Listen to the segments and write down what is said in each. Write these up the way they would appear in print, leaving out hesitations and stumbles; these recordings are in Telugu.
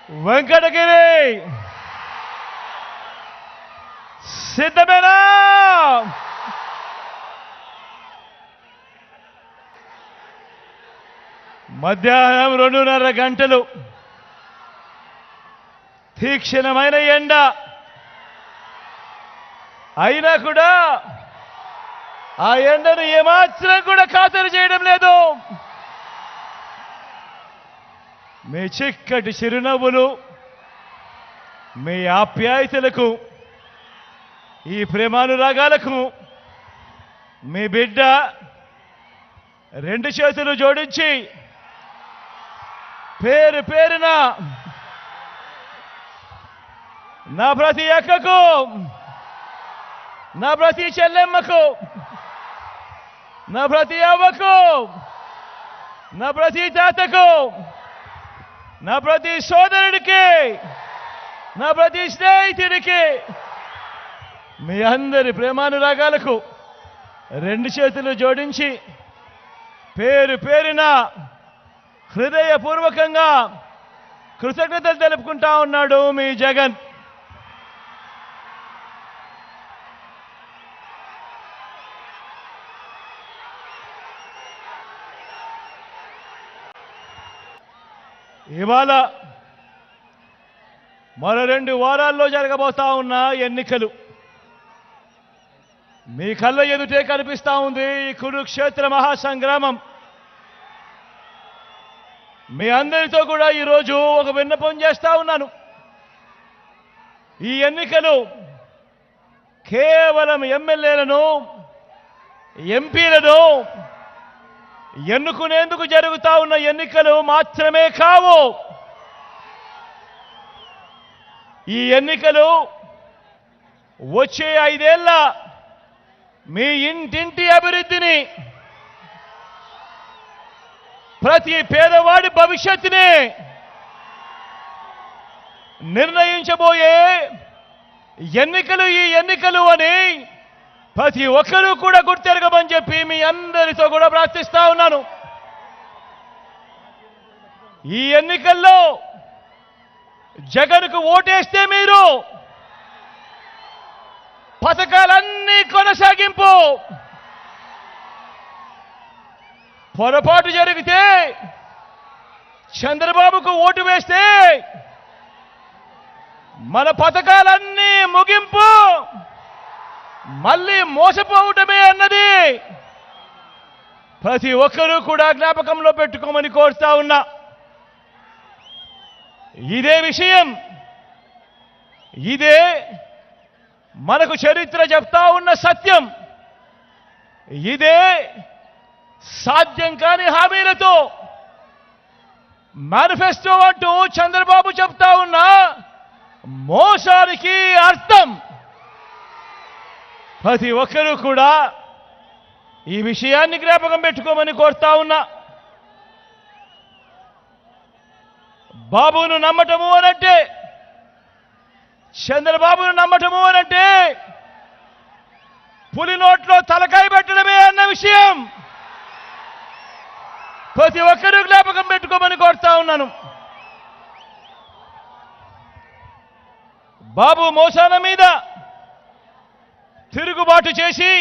వెంకటగిరి సిద్ధమేనా? మధ్యాహ్నం 2:30 గంటలు తీక్షణమైన ఎండ అయినా కూడా ఆ ఎండను ఏమాత్రం కూడా ఖాతరు చేయడం లేదు. మీ చిక్కటి చిరునవ్వులు, మీ ఆప్యాయతలకు, ఈ ప్రేమానురాగాలకు మీ బిడ్డ 2 చేతులు జోడించి పేరు పేరున నా ప్రతి అక్కకు, నా ప్రతి చెల్లెమ్మకు, నా ప్రతి అవ్వకు, నా ప్రతి తాతకు, నా ప్రతి సోదరుడికి, నా ప్రతి స్నేహితుడికి, మీ అందరి ప్రేమానురాగాలకు 2 చేతులు జోడించి పేరు పేరున హృదయపూర్వకంగా కృతజ్ఞతలు తెలుపుకుంటా ఉన్నాడు మీ జగన్. ఇవాళ మరో 2 వారాల్లో జరగబోతా ఉన్న ఎన్నికలు మీ కళ్ళ ఎదుటే కనిపిస్తా ఉంది. ఈ కురుక్షేత్ర మహాసంగ్రామం. మీ అందరితో కూడా ఈరోజు ఒక విన్నపం చేస్తా ఉన్నాను. ఈ ఎన్నికలు కేవలం ఎమ్మెల్యేలను, ఎంపీలను ఎన్నుకునేందుకు జరుగుతా ఉన్న ఎన్నికలు మాత్రమే కావు. ఈ ఎన్నికలు వచ్చే 5 ఏళ్ల మీ ఇంటింటి అభివృద్ధిని, ప్రతి పేదవాడి భవిష్యత్తుని నిర్ణయించబోయే ఎన్నికలు ఈ ఎన్నికలు అని ప్రతి ఒక్కరూ కూడా గుర్తెరగమని చెప్పి మీ అందరితో కూడా ప్రార్థిస్తా ఉన్నాను. ఈ ఎన్నికల్లో జగన్కు ఓటేస్తే మీరు పథకాలన్నీ కొనసాగింపు, పొరపాటు జరిగితే చంద్రబాబుకు ఓటు వేస్తే మన పథకాలన్నీ ముగింపు, మళ్ళీ మోసపోవటమే అన్నది ప్రతి ఒక్కరూ కూడా జ్ఞాపకంలో పెట్టుకోమని కోరుతా ఉన్నా. ఇదే విషయం, ఇదే మనకు చరిత్ర చెప్తా ఉన్న సత్యం. ఇదే సాధ్యం కాని హామీలతో మేనిఫెస్టో అంటూ చంద్రబాబు చెప్తా ఉన్న మోసానికి అర్థం. ప్రతి ఒక్కరూ కూడా ఈ విషయాన్ని జ్ఞాపకం పెట్టుకోమని కోరుతా ఉన్నా. బాబును నమ్మటము అనంటే, చంద్రబాబును నమ్మటము అనంటే పులి నోట్లో తలకాయ పెట్టడమే అన్న విషయం ప్రతి ఒక్కరూ జ్ఞాపకం పెట్టుకోమని కోరుతా ఉన్నాను. బాబు మోసాల మీద తిరుగుబాటు చేసి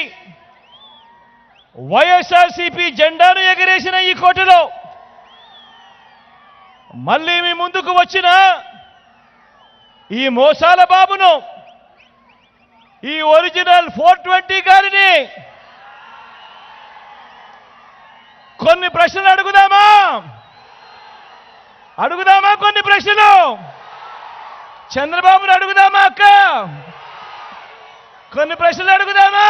వైఎస్ఆర్సీపీ జెండాను ఎగరేసిన ఈ కోటలో మళ్ళీ మీ ముందుకు వచ్చిన ఈ మోసాల బాబును, ఈ ఒరిజినల్ 420 గారిని కొన్ని ప్రశ్నలు అడుగుదామా? కొన్ని ప్రశ్నలు చంద్రబాబును అడుగుదామా? అక్క, కొన్ని ప్రశ్నలు అడుగుదామా?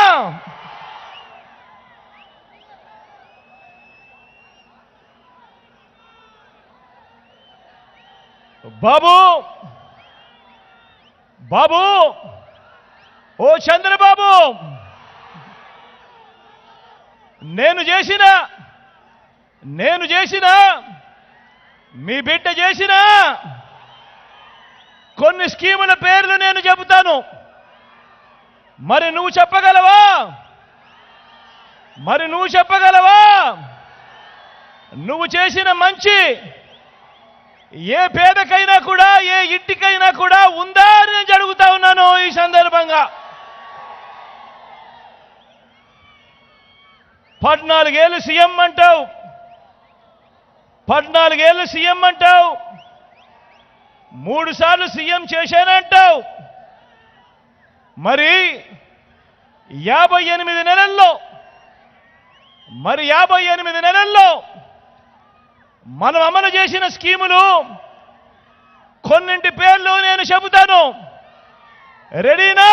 బాబు, ఓ చంద్రబాబు, నేను చేసిన మీ బిడ్డ చేసిన కొన్ని స్కీముల పేర్లు నేను చెబుతాను. మరి నువ్వు చెప్పగలవా? నువ్వు చేసిన మంచి ఏ పేదకైనా కూడా, ఏ 14 ఏళ్ళు సీఎం అంటావు, 14 ఏళ్ళు సీఎం అంటావు, 3 సార్లు సీఎం చేశానంటావు. మరి 58 నెలల్లో మరి 58 నెలల్లో మనం అమలు చేసిన స్కీములు కొన్నింటి పేర్లు నేను చెబుతాను. రెడీనా?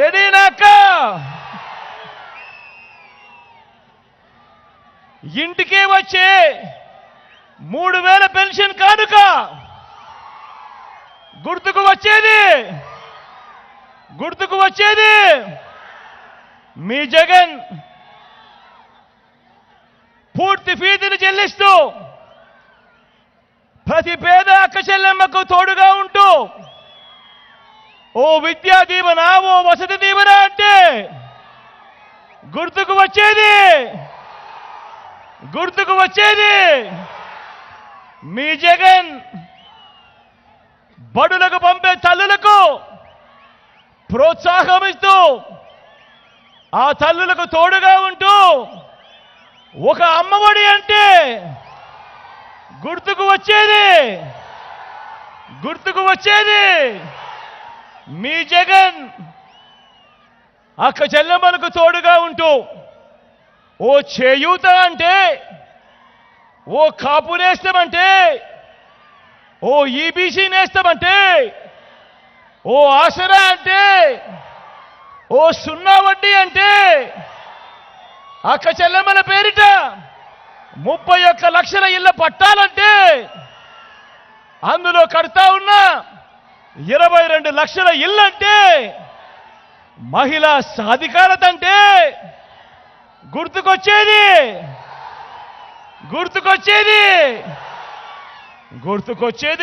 రెడీనా అక్క? ఇంటికే వచ్చే 3000 పెన్షన్ కానుక గుర్తుకు వచ్చేది మీ జగన్ పూర్తి ఫీజును చెల్లిస్తూ ప్రతి పేద అక్క చెల్లెమ్మకు తోడుగా ఉంటూ ఓ విద్యా దీవెన, ఓ వసతి దీవెన అంటే గుర్తుకు వచ్చేది మీ జగన్ బడులకు పంపే తల్లులకు ప్రోత్సాహమిస్తూ ఆ తల్లులకు తోడుగా ఉంటూ ఒక అమ్మఒడి అంటే గుర్తుకు వచ్చేది మీ జగన్ అక్క చెల్లెమ్మలకు తోడుగా ఉంటూ ఓ చేయూత అంటే, ఓ కాపు నేస్తామంటే, ఓ ఈబీసీ నేస్తామంటే, ఓ ఆసరా అంటే, ఓ 0 వడ్డీ అంటే అక్క చెల్లెమ్మల పేరిట 31 లక్షల ఇళ్ల పట్టాలంటే అందులో కడతా ఉన్న 22 లక్షల ఇల్లంటే మహిళా సాధికారత అంటే గుర్తుకొచ్చేది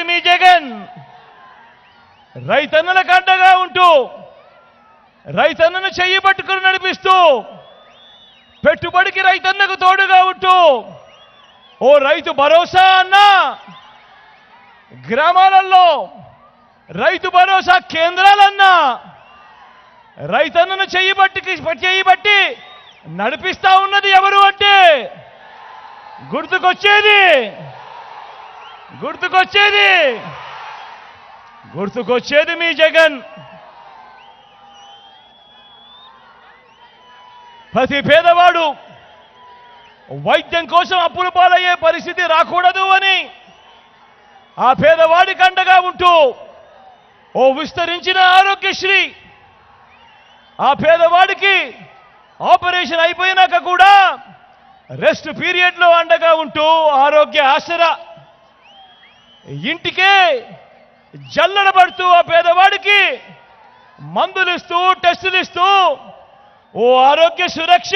మీ జగన్. రైతన్నలకు అండగా ఉంటూ రైతన్నను చెయ్యి పట్టుకుని నడిపిస్తూ పెట్టుబడికి రైతన్నకు తోడుగా ఉంటూ ఓ రైతు భరోసా అన్నా, గ్రామాలలో రైతు భరోసా కేంద్రాలన్నా రైతన్నను చెయ్యి బట్టి నడిపిస్తా ఉన్నది ఎవరు అంటే గుర్తుకొచ్చేది మీ జగన్. ప్రతి పేదవాడు వైద్యం కోసం అప్పుల పాలయ్యే పరిస్థితి రాకూడదు అని ఆ పేదవాడికి అండగా ఉంటూ ఓ విస్తరించిన ఆరోగ్యశ్రీ, ఆ పేదవాడికి ఆపరేషన్ అయిపోయినాక కూడా రెస్ట్ పీరియడ్లో అండగా ఉంటూ ఆరోగ్య ఆసరా, ఇంటికే జల్లెడ పడుతూ ఆ పేదవాడికి మందులిస్తూ టెస్టులు ఇస్తూ ఓ ఆరోగ్య సురక్ష,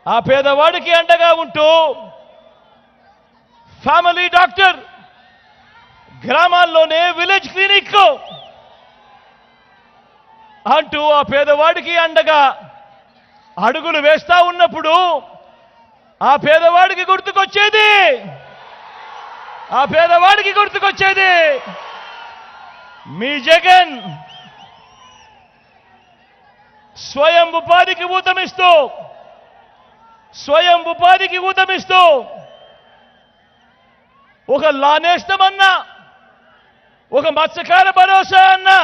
ఆ పేదవాడికి అండగా ఉంటూ ఫ్యామిలీ డాక్టర్, గ్రామాల్లోనే విలేజ్ క్లినిక్ అంటూ ఆ పేదవాడికి అండగా అడుగులు వేస్తా ఉన్నప్పుడు ఆ పేదవాడికి గుర్తుకొచ్చేది మీ జగన్. స్వయం ఉపాధికి ఊతమిస్తూ ఒక లానేస్తామన్నా, ఒక మత్స్యకార భరోసా అన్నా,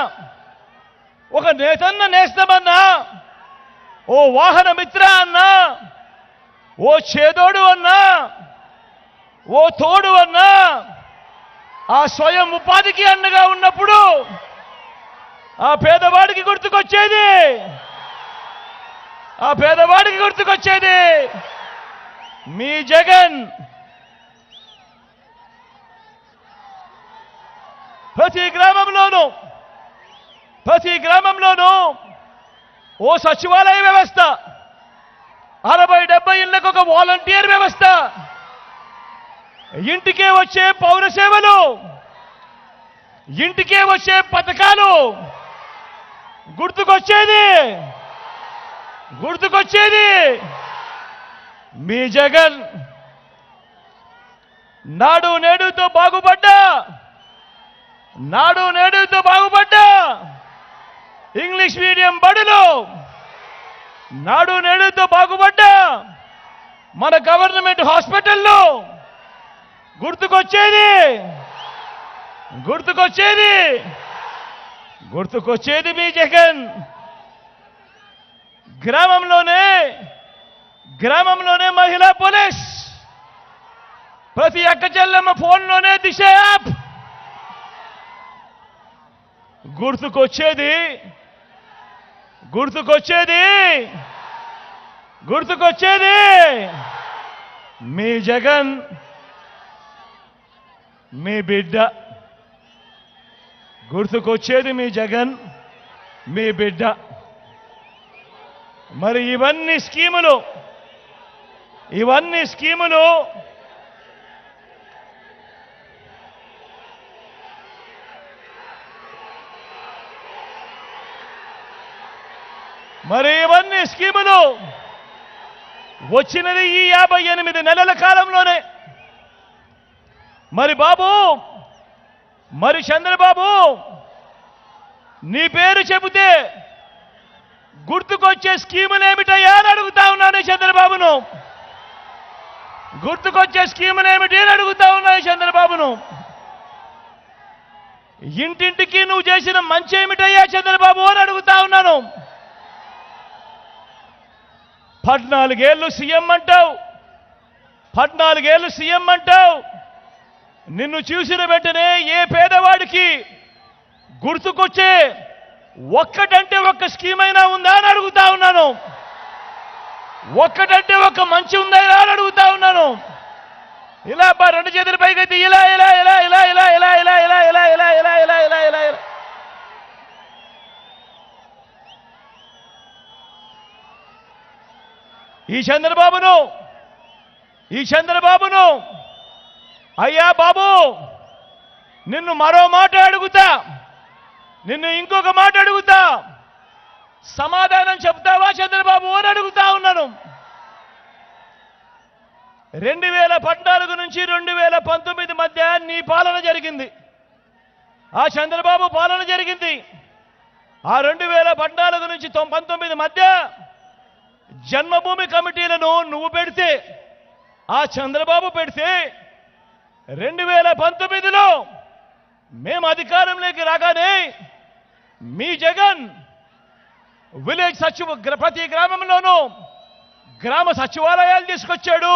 ఒక నేతన్న నేస్తామన్నా, ఓ వాహన మిత్ర అన్నా, ఓ చేదోడు అన్నా, ఓ తోడు అన్నా ఆ స్వయం ఉపాధికి అండగా ఉన్నప్పుడు ఆ పేదవాడికి గుర్తుకొచ్చేది మీ జగన్. ప్రతి గ్రామంలోనూ ఓ సచివాలయ వ్యవస్థ, 60-70 ఇళ్లకు ఒక వాలంటీర్ వ్యవస్థ, ఇంటికే వచ్చే పౌర సేవలు, ఇంటికే వచ్చే పథకాలు గుర్తుకొచ్చేది మీ జగన్. నాడు నేడుతో బాగుపడ్డా ఇంగ్లీష్ మీడియం బడులు నాడు నేడుతో బాగుపడ్డ మన గవర్నమెంట్ హాస్పిటల్లో గుర్తుకొచ్చేది గుర్తుకొచ్చేది గుర్తుకొచ్చేది మీ జగన్. గ్రామంలోనే మహిళా పోలీస్, ప్రతి అక్క చెల్లెమ్మ ఫోన్లోనే దిశ యాప్. గుర్తుకొచ్చేది మీ జగన్, మీ బిడ్డ. గుర్తుకొచ్చేది మీ జగన్, మీ బిడ్డ. మరి ఇవన్నీ స్కీములు వచ్చినది ఈ 58 నెలల కాలంలోనే. మరి చంద్రబాబు, నీ పేరు చెబితే గుర్తుకొచ్చే స్కీములేమిటయ్యా అని అడుగుతా ఉన్నాను చంద్రబాబును. గుర్తుకొచ్చే స్కీములేమిటి అని అడుగుతా ఉన్నాను చంద్రబాబును. ఇంటింటికి నువ్వు చేసిన మంచి ఏమిటయ్యా చంద్రబాబు అని అడుగుతా ఉన్నాను. 14 ఏళ్ళు సీఎం అంటావు. నిన్ను చూసిన వెంటనే ఏ పేదవాడికి గుర్తుకొచ్చే ఒక్కటంటే ఒక్క స్కీమ్ అయినా ఉందా అని అడుగుతా ఉన్నాను. ఒక్కటంటే ఒక్క మంచి ఉందా అని అడుగుతా ఉన్నాను. ఇలా రెండు చేతుల పైకైతే ఇలా ఇలా ఇలా ఇలా ఇలా ఇలా ఇలా ఇలా ఇలా ఇలా ఇలా ఇలా ఇలా ఇలా ఇలా ఈ చంద్రబాబును అయ్యా బాబు, నిన్ను మరో మాట అడుగుతా, నిన్ను ఇంకొక మాట అడుగుతా, సమాధానం చెప్తావా చంద్రబాబు అని అడుగుతా ఉన్నాను. 2014 నుంచి 2019 మధ్య నీ పాలన జరిగింది, ఆ చంద్రబాబు పాలన జరిగింది. ఆ 2014 నుంచి 19 మధ్య జన్మభూమి కమిటీలను నువ్వు పెడితే, ఆ చంద్రబాబు పెడితే, 2019లో మేము అధికారంలోకి రాగానే మీ జగన్ ప్రతి గ్రామంలోనూ గ్రామ సచివాలయాలు తీసుకొచ్చాడు.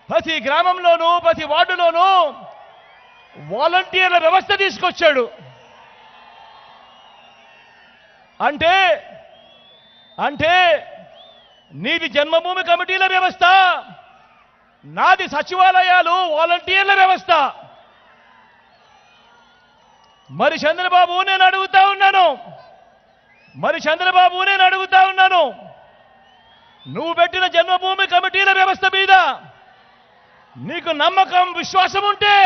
ప్రతి గ్రామంలోనూ ప్రతి వార్డులోనూ వాలంటీర్ల వ్యవస్థ తీసుకొచ్చాడు. అంటే నీది జన్మభూమి కమిటీల వ్యవస్థ, నాది సచివాలయాలు వాలంటీర్ల వ్యవస్థ. మరి చంద్రబాబు నేను అడుగుతా ఉన్నాను, నువ్వు పెట్టిన జన్మభూమి కమిటీల వ్యవస్థ మీద నీకు నమ్మకం, విశ్వాసం ఉంటే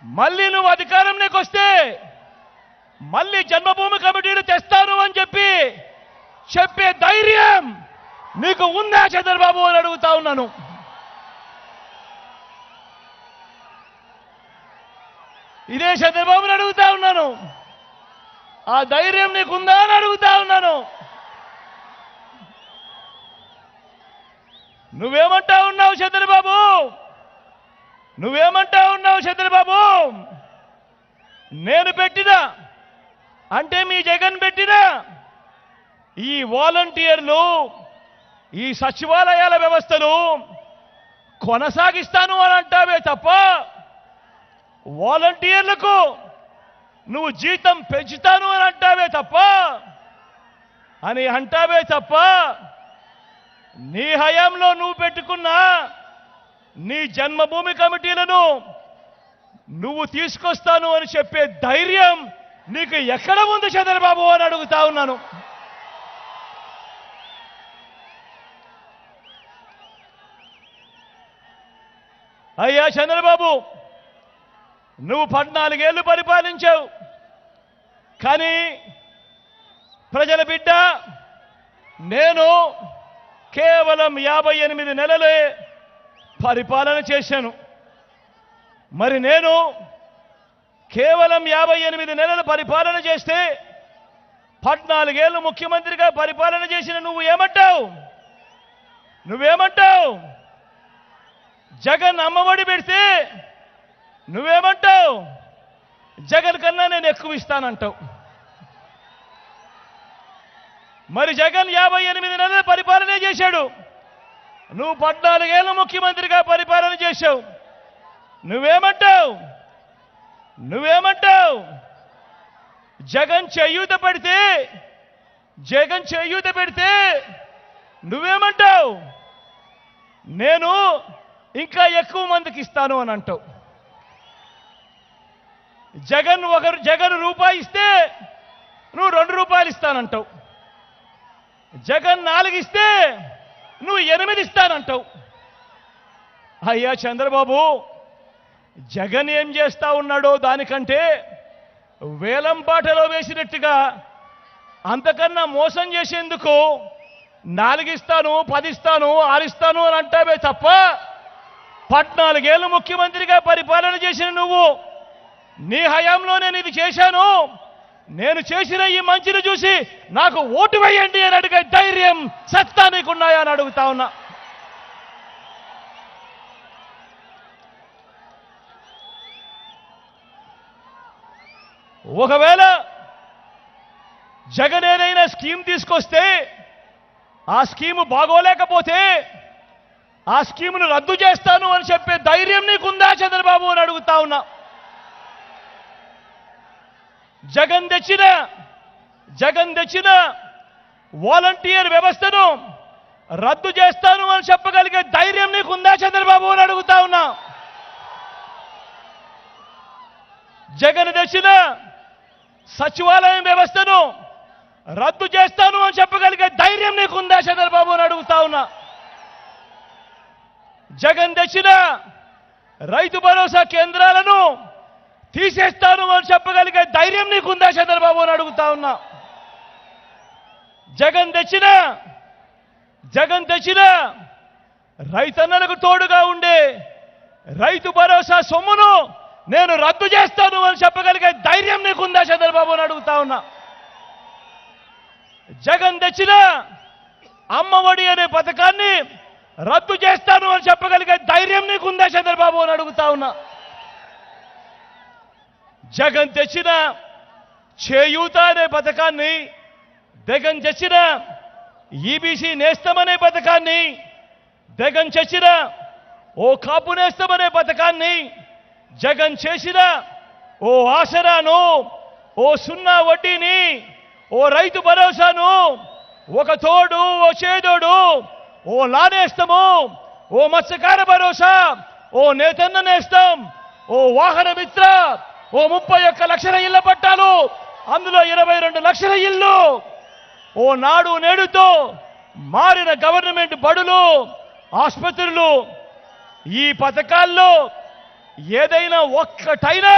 మళ్ళీ నువ్వు అధికారంలోకి వస్తే మళ్ళీ జన్మభూమి కమిటీలు తెస్తాను అని చెప్పే ధైర్యం నీకు ఉందా చంద్రబాబు అని అడుగుతా ఉన్నాను. ఇదే చంద్రబాబుని అడుగుతా ఉన్నాను. ఆ ధైర్యం నీకుందా అని అడుగుతా ఉన్నాను. నువ్వేమంటా ఉన్నావు చంద్రబాబు? నేను పెట్టినా అంటే మీ జగన్ పెట్టినా ఈ వాలంటీర్లు, ఈ సచివాలయాల వ్యవస్థను కొనసాగిస్తాను అని అంటావే తప్ప, వాలంటీర్లకు నువ్వు జీతం పెంచుతాను అని అంటావే తప్ప నీ హయాంలో నువ్వు పెట్టుకున్న నీ జన్మభూమి కమిటీలను నువ్వు తీసుకొస్తాను అని చెప్పే ధైర్యం నీకు ఎక్కడ ఉంది చంద్రబాబు అని అడుగుతా ఉన్నాను. అయ్యా చంద్రబాబు, నువ్వు 14 ఏళ్ళు పరిపాలించావు, కానీ ప్రజల బిడ్డ నేను కేవలం 58 నెలలే పరిపాలన చేశాను. మరి నేను కేవలం 58 నెలలు పరిపాలన చేస్తే 14 ఏళ్ళు ముఖ్యమంత్రిగా పరిపాలన చేసిన నువ్వు ఏమంటావు? నువ్వేమంటావు? జగన్ అమ్మఒడి పెడితే నువ్వేమంటావు? జగన్ కన్నా నేను ఎక్కువ ఇస్తానంటావు. మరి జగన్ 58 నెలలు పరిపాలన చేశాడు. నువ్వు 14 ఏళ్ళు ముఖ్యమంత్రిగా పరిపాలన చేశావు. నువ్వేమంటావు? నువ్వేమంటావు? జగన్ చేయూత పెడితే నువ్వేమంటావు? నేను ఇంకా ఎక్కువ మందికి ఇస్తాను అని అంటావు. జగన్ రూపాయి ఇస్తే నువ్వు 2 రూపాయలు ఇస్తానంటావు. జగన్ 4 ఇస్తే నువ్వు 8 ఇస్తానంటావు. అయ్యా చంద్రబాబు, జగన్ ఏం చేస్తా ఉన్నాడో దానికంటే వేలం పాటలో వేసినట్టుగా అంతకన్నా మోసం చేసేందుకు 4 ఇస్తాను, 10 ఇస్తాను, 6 ఇస్తాను అని అంటావే తప్ప 14 ఏళ్ళు ముఖ్యమంత్రిగా పరిపాలన చేసిన నువ్వు నీ హయాంలో నేను ఇది చేశాను, నేను చేసిన ఈ మంచిని చూసి నాకు ఓటు వేయండి అని అడిగే ధైర్యం, సత్తా నీకున్నాయా అని అడుగుతా ఉన్నా. ఒకవేళ జగన్ ఏదైనా స్కీమ్ తీసుకొస్తే ఆ స్కీము బాగోలేకపోతే ఆ స్కీమును రద్దు చేస్తాను అని చెప్పే ధైర్యం నీకుందా చంద్రబాబు అని అడుగుతా ఉన్నా. జగన్ తెచ్చిన వాలంటీర్ వ్యవస్థను రద్దు చేస్తాను అని చెప్పగలిగే ధైర్యం నీకుందా చంద్రబాబు అని అడుగుతా ఉన్నా. జగన్ తెచ్చిన సచివాలయం వ్యవస్థను రద్దు చేస్తాను అని చెప్పగలిగే ధైర్యం నీకుందా చంద్రబాబు అని అడుగుతా ఉన్నా. జగన్ తెచ్చిన రైతు భరోసా కేంద్రాలను తీసేస్తాను అని చెప్పగలిగే ధైర్యం నీకుందా చంద్రబాబు అని అడుగుతా ఉన్నా. జగన్ తెచ్చిన రైతన్నలకు తోడుగా ఉండే రైతు భరోసా సొమ్మును నేను రద్దు చేస్తాను అని చెప్పగలిగే ధైర్యం నీకుందా చంద్రబాబు అని అడుగుతా ఉన్నా. జగన్ తెచ్చిన అమ్మఒడి అనే పథకాన్ని రద్దు చేస్తాను అని చెప్పగలిగే ధైర్యం నీకుందా చంద్రబాబు అని అడుగుతా ఉన్నా. జగన్ తెచ్చిన చేయూత అనే పథకాన్ని, జగన్ తెచ్చిన ఈబీసీ నేస్తం అనే పథకాన్ని, జగన్ తెచ్చిన ఓ కాపు నేస్తం అనే పథకాన్ని, జగన్ చేసిన ఓ ఆసరాను, ఓ 0 వడ్డీని, ఓ రైతు భరోసాను, ఒక తోడు, ఓ చేదోడు, ఓ లానేస్తము, ఓ మత్స్యకార భరోసా, ఓ నేతన్న నేస్తం, ఓ వాహన మిత్ర, ఓ 31 లక్షల ఇళ్ల పట్టాలు, అందులో 22 లక్షల ఇళ్ళు, ఓ నాడు నేడుతో మారిన గవర్నమెంట్ బడులు, ఆసుపత్రులు, ఈ పథకాల్లో ఏదైనా ఒక్కటైనా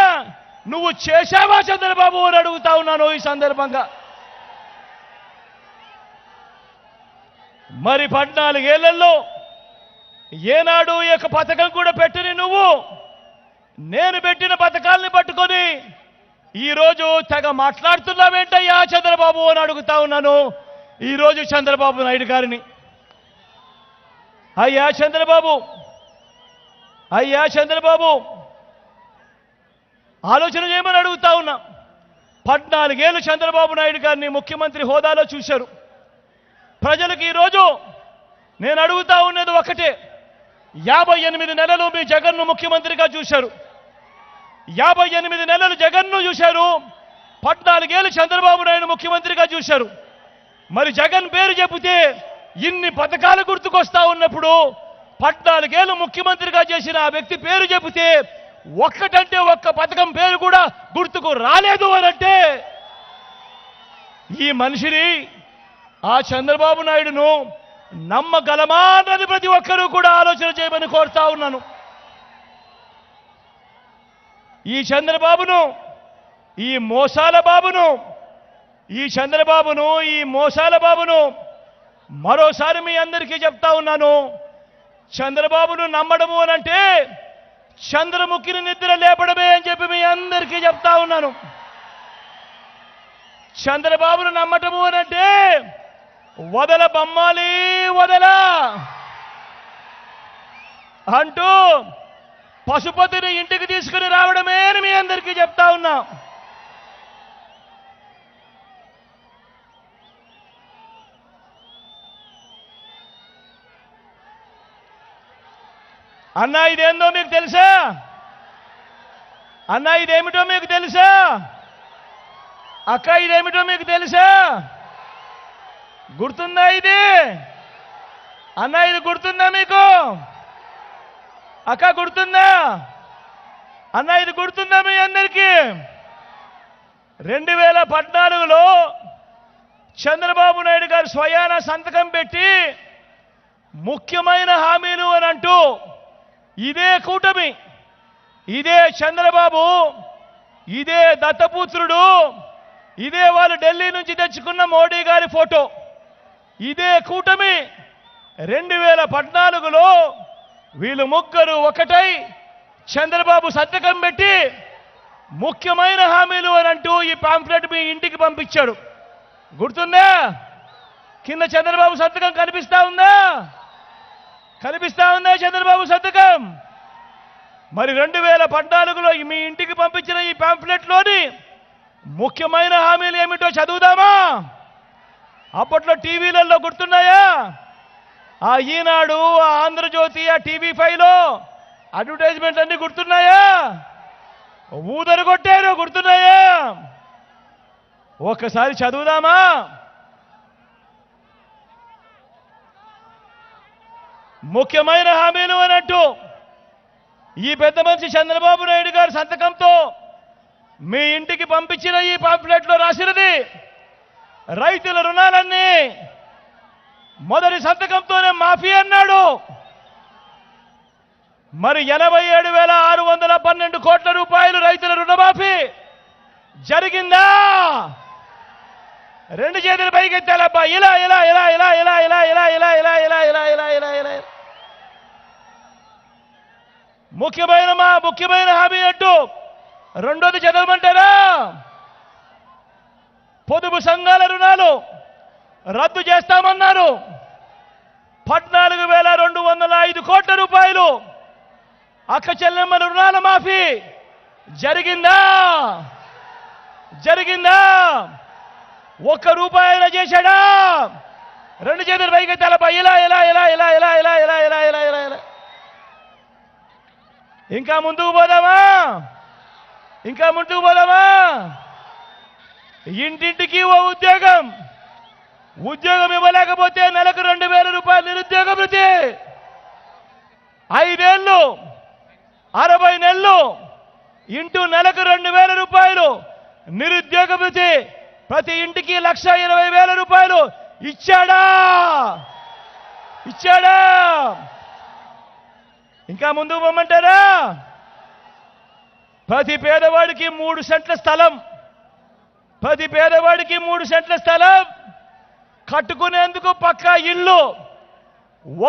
నువ్వు చేశావా చంద్రబాబు అని అడుగుతా ఉన్నాను ఈ సందర్భంగా. మరి 14 ఏళ్లలో ఏనాడు ఈ యొక్క పథకం కూడా పెట్టని నువ్వు నేను పెట్టిన పథకాల్ని పట్టుకొని ఈరోజు తెగ మాట్లాడుతున్నావేంటయ్యా చంద్రబాబు అని అడుగుతా ఉన్నాను ఈరోజు చంద్రబాబు నాయుడు గారిని. అయ్యా చంద్రబాబు, ఆలోచన చేయమని అడుగుతా ఉన్నా. 14 ఏళ్ళు చంద్రబాబు నాయుడు గారిని ముఖ్యమంత్రి హోదాలో చూశారు ప్రజలకు. ఈరోజు నేను అడుగుతా ఉన్నది ఒకటే, 58 నెలలు మీ జగన్ను ముఖ్యమంత్రిగా చూశారు, 58 నెలలు జగన్ను చూశారు, 14 ఏళ్ళు చంద్రబాబు నాయుడు ముఖ్యమంత్రిగా చూశారు. మరి జగన్ పేరు చెబితే ఇన్ని పథకాలు గుర్తుకొస్తా ఉన్నప్పుడు 14 ఏళ్ళు ముఖ్యమంత్రిగా చేసిన ఆ వ్యక్తి పేరు చెబితే ఒక్కటంటే ఒక్క పథకం పేరు కూడా గుర్తుకు రాలేదు అనంటే ఈ మనిషిని, ఆ చంద్రబాబు నాయుడును నమ్మగలమా అన్నది ప్రతి ఒక్కరూ కూడా ఆలోచన చేయమని కోరుతా ఉన్నాను. ఈ చంద్రబాబును, ఈ మోసాల బాబును మరోసారి మీ అందరికీ చెప్తా ఉన్నాను. చంద్రబాబును నమ్మడము అనంటే చంద్రముఖిని నిద్ర లేపడమే అని చెప్పి మీ అందరికీ చెప్తా ఉన్నాను. చంద్రబాబును నమ్మటము అనంటే వదల బొమ్మాలి వదల అంటూ పశుపతిని ఇంటికి తీసుకుని రావడమే అని మీ అందరికీ చెప్తా ఉన్నా. అన్నా ఇదేందో మీకు తెలుసా? అన్నా ఇదేమిటో మీకు తెలుసా? అక్క ఇదేమిటో మీకు తెలుసా? గుర్తుందా ఇది? అన్నా ఇది గుర్తుందా మీకు? అక్క గుర్తుందా? అన్నా ఇది గుర్తుందా మీ అందరికీ? 2014లో చంద్రబాబు నాయుడు గారు స్వయాన సంతకం పెట్టి ముఖ్యమైన హామీలు అని అంటూ ఇదే కూటమి, ఇదే చంద్రబాబు, ఇదే దత్తపుత్రుడు, ఇదే వాళ్ళు ఢిల్లీ నుంచి తెచ్చుకున్న మోడీ గారి ఫోటో, ఇదే కూటమి 2014లో వీళ్ళు ముగ్గురు ఒకటై చంద్రబాబు సంతకం పెట్టి ముఖ్యమైన హామీలు అని అంటూ ఈ పాంఫ్లెట్ మీ ఇంటికి పంపించాడు. గుర్తుందా? కింద చంద్రబాబు సంతకం కనిపిస్తా ఉందా? కనిపిస్తా ఉందా చంద్రబాబు సంతకం? మరి 2014లో మీ ఇంటికి పంపించిన ఈ పాంఫ్లెట్లోని ముఖ్యమైన హామీలు ఏమిటో చదువుదామా? అప్పట్లో టీవీలలో గుర్తున్నాయా? ఆ ఈనాడు, ఆ ఆంధ్రజ్యోతి, ఆ TV5లో అడ్వర్టైజ్మెంట్ అన్ని గుర్తున్నాయా? ఊదరు కొట్టారు, గుర్తున్నాయా? ఒక్కసారి చదువుదామా? ముఖ్యమైన హామీలు అన్నట్టు ఈ పెద్ద మనిషి చంద్రబాబు నాయుడు గారి సంతకంతో మీ ఇంటికి పంపించిన ఈ పాంఫ్లెట్లో రాసినది రైతుల రుణాలన్నీ మొదటి సంతకంతోనే మాఫీ అన్నాడు. మరి 87,612 కోట్ల రూపాయలు రైతుల రుణమాఫీ జరిగిందా? రెండు చేతులు పైకెత్తాలబ్బా. ఇలా ఇలా ఇలా ఇలా ఇలా ఇలా ఇలా ఇలా ఇలా ఇలా ఇలా ఇలా ఇలా ఇలా ముఖ్యమైన హామీ అంటూ రెండోది చదవమంటారా? పొదుపు సంఘాల రుణాలు రద్దు చేస్తామన్నారు. 14,205 కోట్ల రూపాయలు అక్క చెల్లెమ్మల రుణాల మాఫీ జరిగిందా? జరిగిందా? ఒక్క రూపాయలు చేశాడా? రెండు చేతులు పైకి తలపై ఇలా ఇలా ఇలా ఇలా ఇలా ఇలా ఇలా ఇలా ఇలా ఇలా ఇలా ఇంకా ముందుకు పోదామా? ఇంకా ముందుకు పోదామా? ఇంటింటికి ఓ ఉద్యోగం ఇవ్వలేకపోతే నెలకు 2,000 రూపాయలు నిరుద్యోగ భృతి, 5 ఏళ్ళు 60 నెలలు ఇంటూ నెలకు 2,000 రూపాయలు నిరుద్యోగ భృతి, ప్రతి ఇంటికి 1,20,000 రూపాయలు ఇచ్చాడా? ఇచ్చాడా? ఇంకా ముందుకు పోమంటారా? ప్రతి పేదవాడికి 3 సెంట్ల స్థలం, ప్రతి పేదవాడికి 3 సెంట్ల స్థలం కట్టుకునేందుకు పక్కా ఇల్లు,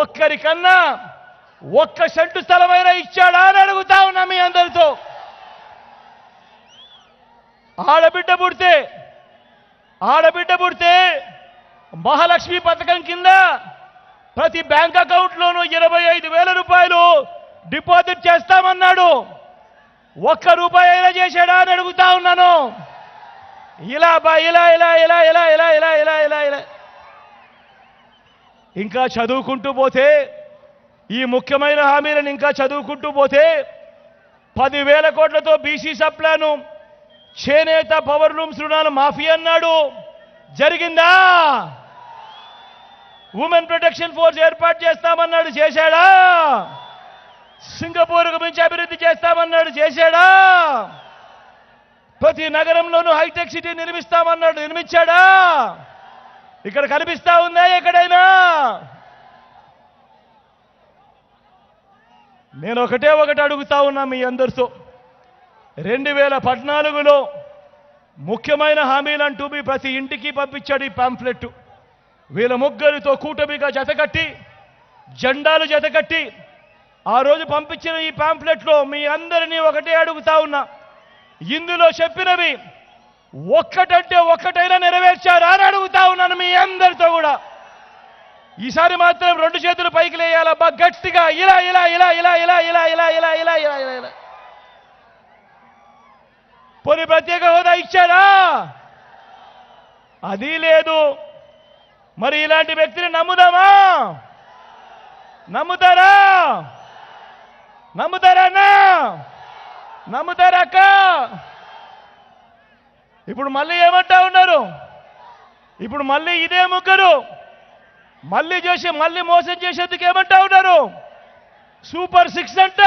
ఒక్కరికన్నా 1 సెంటు స్థలమైనా ఇచ్చాడా అని అడుగుతా ఉన్నా మీ అందరితో. ఆడబిడ్డ పుడితే మహాలక్ష్మి పథకం కింద ప్రతి బ్యాంక్ అకౌంట్లోనూ 25,000 రూపాయలు డిపాజిట్ చేస్తామన్నాడు. 1 రూపాయి అయినా చేశాడా అని అడుగుతా ఉన్నాను. ఇలా ఇలా ఇలా ఇలా ఇలా ఇలా ఇలా ఇలా ఇలా ఇలా ఇంకా చదువుకుంటూ పోతే ఈ ముఖ్యమైన హామీలను ఇంకా చదువుకుంటూ పోతే 10,000 కోట్లతో బీసీ సప్లాను, చేనేత పవర్ లూమ్స్ రుణాలు మాఫీ అన్నాడు. జరిగిందా? ఉమెన్ ప్రొటెక్షన్ ఫోర్స్ ఏర్పాటు చేస్తామన్నాడు. చేశాడా? సింగపూర్కు మించి అభివృద్ధి చేస్తామన్నాడు. చేశాడా? ప్రతి నగరంలోనూ హైటెక్ సిటీ నిర్మిస్తామన్నాడు. నిర్మించాడా? ఇక్కడ కనిపిస్తా ఉందా ఎక్కడైనా? నేను ఒకటి అడుగుతా ఉన్నా మీ అందరితో. 2014లో ముఖ్యమైన హామీలంటూ మీ ప్రతి ఇంటికి పంపించాడు ఈ పాంఫ్లెట్. వీళ్ళ ముగ్గురితో కూటమిగా జతకట్టి, జెండాలు జతకట్టి ఆ రోజు పంపించిన ఈ పాంఫ్లెట్లో మీ అందరినీ ఒకటే అడుగుతా ఉన్నా. ఇందులో చెప్పినవి ఒక్కటంటే ఒక్కటైనా నెరవేర్చారా అని అడుగుతా ఉన్నాను మీ అందరితో కూడా. ఈసారి మాత్రం రెండు చేతులు పైకి లేయాలబ్బా గట్టిగా, ఇలా ఇలా ఇలా ఇలా ఇలా ఇలా ఇలా ఇలా ఇలా ఇలా ఇలా ఇలా. పోనీ ప్రత్యేక హోదా ఇచ్చారా? అది లేదు. మరి ఇలాంటి వ్యక్తిని నమ్ముదామా? నమ్ముతారా? నమ్ముతారన్నా? నమ్ముతారక్క? ఇప్పుడు మళ్ళీ ఏమంటా ఉన్నారు? ఇప్పుడు మళ్ళీ ఇదే ముగ్గురు మళ్ళీ మోసం చేసేందుకు ఏమంటా ఉన్నారు? సూపర్ 6 అంట.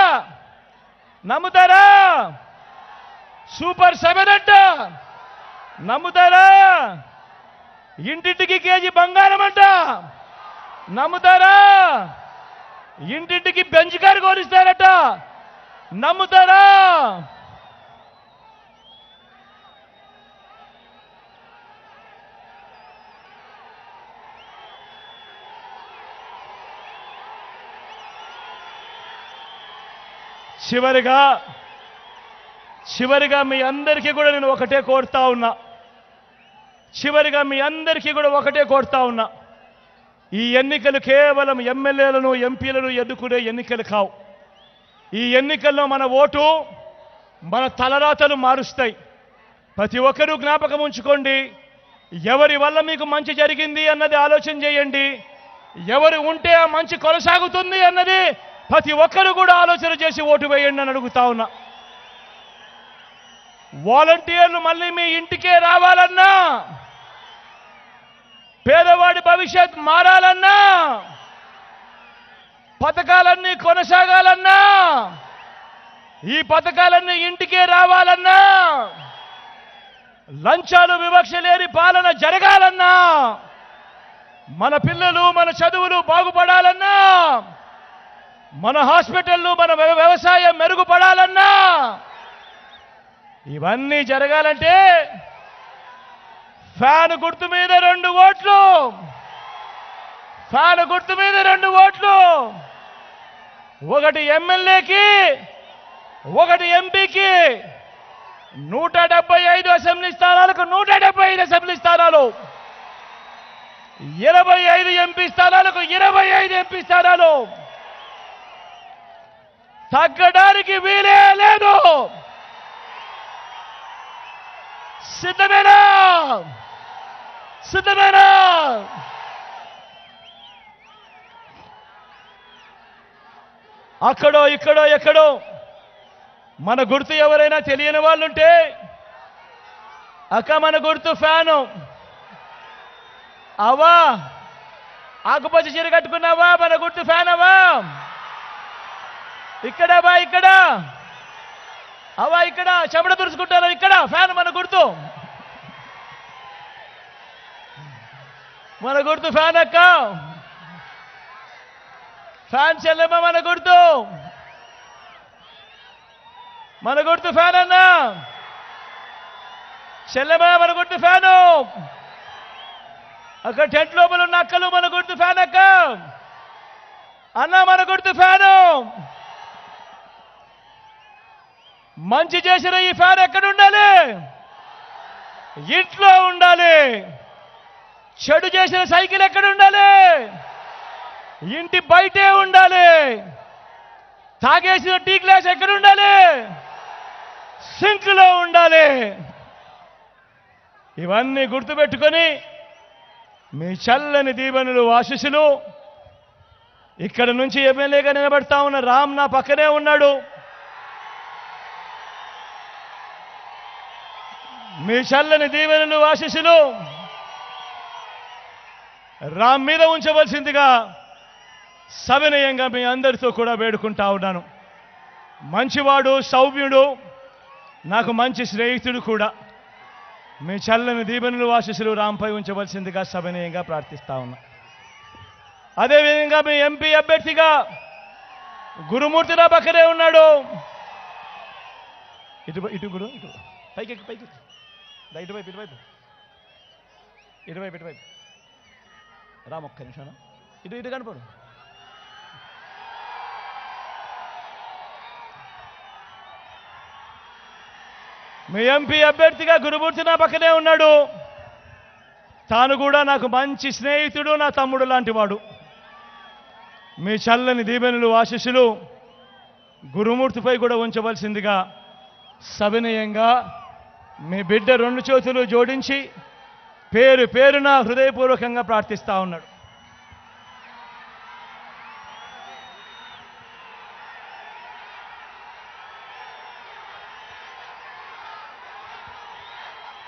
నమ్ముతారా? సూపర్ 7 అంట. నమ్ముతారా? ఇంటింటికి కేజీ బంగారం అంట. నమ్ముతారా? ఇంటింటికి బెంచ్ కారు కొనిస్తారట. నమ్ముతారా? చివరిగా మీ అందరికీ కూడా నేను ఒకటే కోరుతా ఉన్నా. ఈ ఎన్నికలు కేవలం ఎమ్మెల్యేలను ఎంపీలను ఎన్నుకునే ఎన్నికలు కావు. ఈ ఎన్నికల్లో మన ఓటు మన తలరాతలు మారుస్తాయి. ప్రతి ఒక్కరూ జ్ఞాపకం ఉంచుకోండి. ఎవరి వల్ల మీకు మంచి జరిగింది అన్నది ఆలోచన చేయండి. ఎవరు ఉంటే ఆ మంచి కొనసాగుతుంది అన్నది ప్రతి ఒక్కరు కూడా ఆలోచన చేసి ఓటు వేయండి అని అడుగుతా ఉన్నా. వాలంటీర్లు మళ్ళీ మీ ఇంటికే రావాలన్నా, పేదవాడి భవిష్యత్ మారాలన్నా, పథకాలన్నీ కొనసాగాలన్నా, ఈ పథకాలన్నీ ఇంటికే రావాలన్నా, లంచాలు వివక్ష లేని పాలన జరగాలన్నా, మన పిల్లలు మన చదువులు బాగుపడాలన్నా, మన హాస్పిటళ్ళు మన వ్యవసాయం మెరుగుపడాలన్నా, ఇవన్నీ జరగాలంటే ఫ్యాన్ గుర్తు మీద 2 ఓట్లు. ఫ్యాన్ గుర్తు మీద 2 ఓట్లు. ఒకటి ఎమ్మెల్యేకి, ఒకటి ఎంపీకి. 175 అసెంబ్లీ స్థానాలకు 175 అసెంబ్లీ స్థానాలు, 25 ఎంపీ స్థానాలకు 25 ఎంపీ స్థానాలు. తగ్గడానికి వీలే లేదు. సిద్ధమేనా? సిద్ధమేనా? అక్కడో ఇక్కడో ఎక్కడో మన గుర్తు ఎవరైనా తెలియని వాళ్ళుంటే, అక్క మన గుర్తు ఫ్యాను. అవా ఆకుపచ్చ చీర కట్టుకున్నావా? మన గుర్తు ఫ్యాన్ అవా? ఇక్కడ బా, ఇక్కడ అవా, ఇక్కడ చెమట తుడుచుకుంటారు, ఇక్కడ ఫ్యాన్ మన గుర్తు. మన గుర్తు ఫ్యాన్ అక్క. ఫ్యాన్ చెల్లెమ్మ మన గుర్తు. మన గుర్తు ఫ్యాన్ అన్నా. చెల్లెమ్మ మన గుర్తు ఫ్యాను. అక్కడ టెంట్ లోపల ఉన్న అక్కలు మన గుర్తు ఫ్యాన్ అక్క. అన్న మన గుర్తు ఫ్యాను. మంచి చేసిన ఈ ఫ్యాన్ ఎక్కడ ఉండాలి? ఇంట్లో ఉండాలి. చెడు చేసిన సైకిల్ ఎక్కడ ఉండాలి? ఇంటి బయటే ఉండాలి. తాగేసిన టీ గ్లాస్ ఎక్కడ ఉండాలి? సింక్లో ఉండాలి. ఇవన్నీ గుర్తుపెట్టుకొని మీ చల్లని దీవెనలు ఆశీస్సులు. ఇక్కడ నుంచి ఎమ్మెల్యేగా నిలబడతా ఉన్న రామ్ నా పక్కనే ఉన్నాడు. మీ చల్లని దీవెనలు ఆశీస్సులు రామ్ మీద ఉంచవలసిందిగా సవినయంగా మీ అందరితో కూడా వేడుకుంటా ఉన్నాను. మంచివాడు, సౌమ్యుడు, నాకు మంచి స్నేహితుడు కూడా. మీ చల్లని దీవెనలు ఆశీస్సులు రాంపై ఉంచవలసిందిగా సవినయంగా ప్రార్థిస్తా ఉన్నా. అదేవిధంగా మీ ఎంపీ అభ్యర్థిగా గురుమూర్తి నా పక్కనే ఉన్నాడు. ఇటు గురు, ఇటు పైకి ఇటువైపు రామ్, ఒక్క నిమిషం ఇటు కనపడు. మీ ఎంపీ అభ్యర్థిగా గురుమూర్తి నా పక్కనే ఉన్నాడు. తాను కూడా నాకు మంచి స్నేహితుడు, నా తమ్ముడు లాంటి వాడు. మీ చల్లని దీవెనలు ఆశీస్సులు గురుమూర్తిపై కూడా ఉంచవలసిందిగా సవినయంగా మీ బిడ్డ రెండు చేతులు జోడించి పేరు పేరున హృదయపూర్వకంగా ప్రార్థిస్తా ఉన్నాడు.